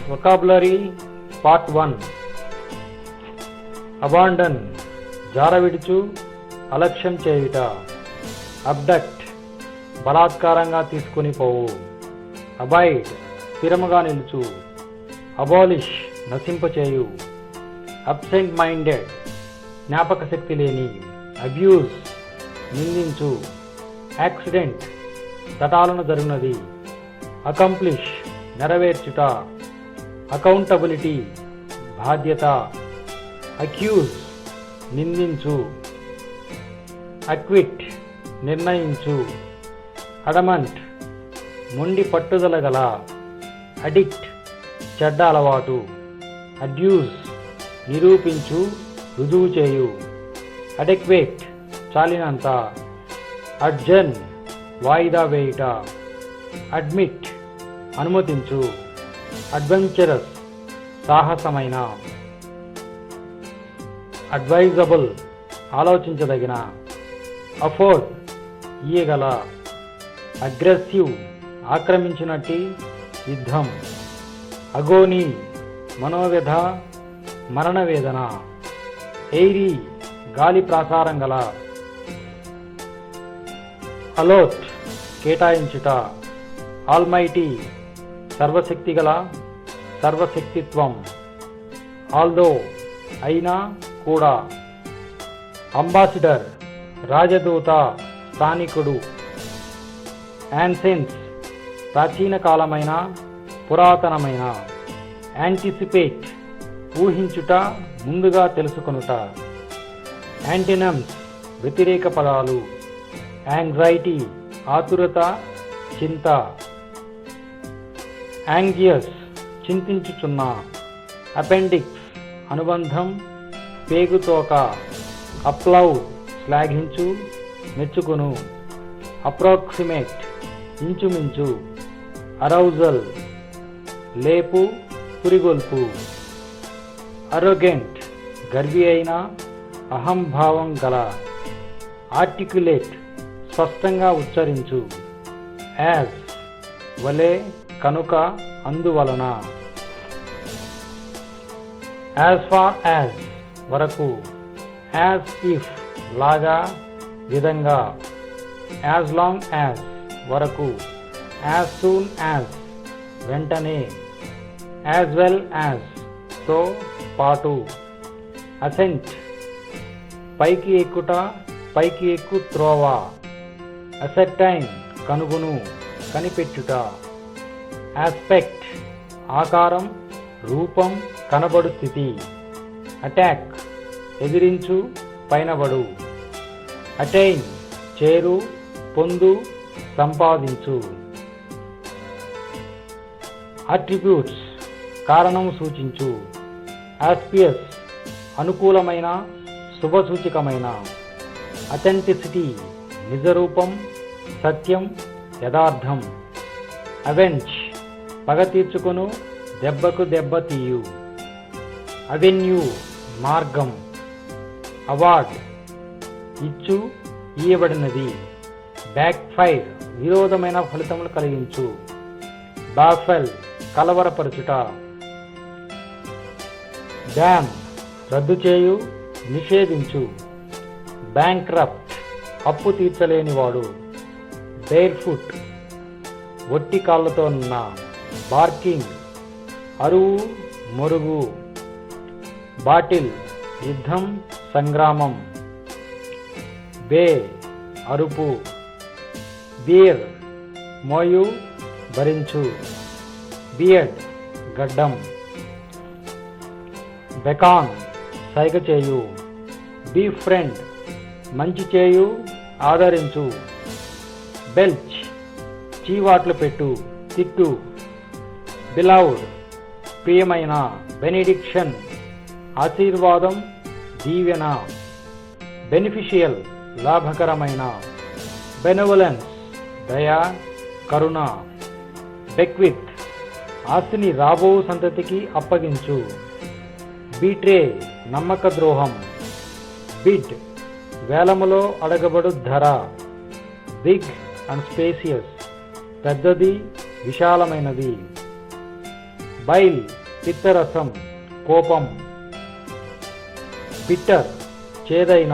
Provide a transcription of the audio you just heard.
Vocabulary part 1. Abandon జారవిడుచు, అలక్ష్యం చేయుట. Abduct బలాత్కారంగా తీసుకుని పోవు. అబైడ్ స్థిరముగా నిలుచు. అబాలిష్ నశింపచేయు. అబ్సెంట్ మైండెడ్ జ్ఞాపక శక్తి లేని. అబ్యూజ్ నిందించు. యాక్సిడెంట్ తటాలను జరుగునది. అకంప్లిష్ నెరవేర్చుట. అకౌంటబిలిటీ బాధ్యత. అక్యూజ్ నిందించు. అక్విట్ నిర్ణయించు. అడమంట్ మొండి పట్టుదల గల. అడిక్ట్ చెడ్డ అలవాటు. అడ్యూస్ నిరూపించు, రుజువు చేయు. అడెక్వేట్ చాలినంత. అడ్జర్న్ వాయిదా వేయుట. అడ్మిట్ అనుమతించు. అడ్వెంచరస్ సాహసమైన. అడ్వైజబుల్ ఆలోచించదగిన. అఫోర్డ్ ఇయ్యగల. అగ్రెసివ్ ఆక్రమించినట్టి యుద్ధం. అగోనీ మనోవ్యధ, మరణవేదన. ఎయిరీ గాలి ప్రాసారం గల. అలోట్ కేటాయించుట. ఆల్మైటీ సర్వశక్తిగల, సర్వశక్తిత్వం. ఆల్దో అయినా కూడా. అంబాసిడర్ రాజదూత, స్థానికుడు. యాన్సెన్స్ ప్రాచీన కాలమైన, పురాతనమైన. యాంటిసిపేట్ ఊహించుట, ముందుగా తెలుసుకొనుట. యాంటినమ్స్ వ్యతిరేక పదాలు. యాంగ్జైటీ ఆతురత, చింత. యాంగ్జియస్ చింతించుచున్న. అపెండిక్స్ అనుబంధం, పేగుతోక. అప్లౌడ్ శ్లాఘించు, మెచ్చుకును. అప్రాక్సిమేట్ ఇంచుమించు. అరౌజల్ లేపు, పురిగొల్పు. అరోగెంట్ గర్వి అయిన, అహంభావం గల. ఆర్టిక్యులేట్ స్పష్టంగా ఉచ్చరించు. యాజ్ వలె, కనుక, అందువలన. యాజ్ ఫార్ యాజ్ వరకు. యాజ్ ఇఫ్ లాగా, విధంగా. యాజ్ లాంగ్ యాజ్ వరకు. యాజ్ సూన్ యాజ్ వెంటనే. యాజ్ వెల్ యాజ్ తో పాటు. అసెంట్ పైకి ఎక్కుట, పైకి ఎక్కు త్రోవ. అసెర్టైన్ కనుగొను, కనిపెట్టుట. ఆస్పెక్ట్ ఆకారం, రూపం, కనబడు స్థితి. అటాక్ ఎదిరించు, పైనబడు. అటైన్ చేరు, పొందు, సంపాదించు. అట్రిబ్యూట్స్ కారణం సూచించు. ఆస్పియస్ అనుకూలమైన, శుభసూచకమైన. అథెంటిసిటీ నిజరూపం, సత్యం, యథార్థం. అవెంజ్ పగ తీర్చుకొను, దెబ్బకు దెబ్బ తీయు. అవెన్యూ మార్గం. అవార్డ్ ఇచ్చు, ఇయ్యబడినది. బ్యాక్ ఫైర్ విరోధమైన ఫలితములు కలిగించు. బాఫెల్ కలవరపరచుట. డ్యామ్ రద్దు చేయు, నిషేధించు. బ్యాంక్రప్ట్ అప్పు తీర్చలేనివాడు. బేర్ఫుట్ ఒట్టి కాళ్ళతో ఉన్న. బార్కింగ్ అరువు, మొరుగు. బాటిల్ యుద్ధం, సంగ్రామం. బే అరుపు. బియర్ మోయు, భరించు. బియర్డ్ గడ్డం. బెకాన్ సైగ చేయు. బీ ఫ్రెండ్ మంచి చేయు, ఆదరించు. బెల్చ్ చీవాట్లు పెట్టు, తిట్టు. బిలౌడ్ ప్రియమైన. బెనిడిక్షన్ ఆశీర్వాదం, దీవెన. బెనిఫిషియల్ లాభకరమైన. బెనవలెన్స్ దయ, కరుణ. బెక్విత్ ఆస్తిని రాబో సంతతికి అప్పగించు. బీట్రే నమ్మక ద్రోహం. బిడ్ వేలములో అడగబడు ధర. బిగ్ అండ్ స్పేసియస్ పెద్దది, విశాలమైనది. బైల్ పిత్తరసం కోపం. బిట్టర్ చేదైన.